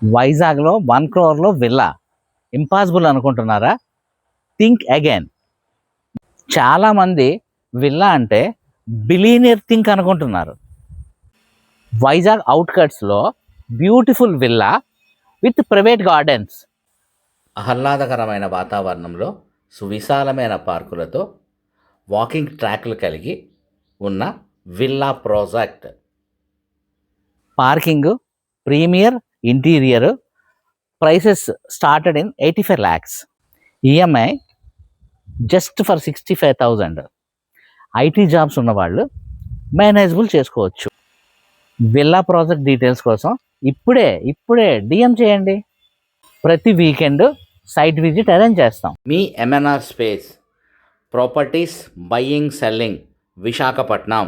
వైజాగ్లో 1 crore villa impossible అనుకుంటున్నారా? Think again. చాలామంది విల్లా అంటే బిలీనియర్ థింక్ అనుకుంటున్నారు. వైజాగ్ అవుట్కట్స్లో beautiful villa with private gardens, ఆహ్లాదకరమైన వాతావరణంలో సువిశాలమైన పార్కులతో వాకింగ్ ట్రాక్లు కలిగి ఉన్న villa project. Parking, premier interior, prices started in 85 lakhs. EMI just for 65,000. IT jobs ఉన్నవాళ్ళు మేనేజబుల్ చేసుకోవచ్చు. విల్లా ప్రాజెక్ట్ డీటెయిల్స్ కోసం ఇప్పుడే డిఎం చేయండి. ప్రతి వీకెండ్ సైట్ విజిట్ అరేంజ్ చేస్తాం. మీ MNR space properties buying selling Visakhapatnam.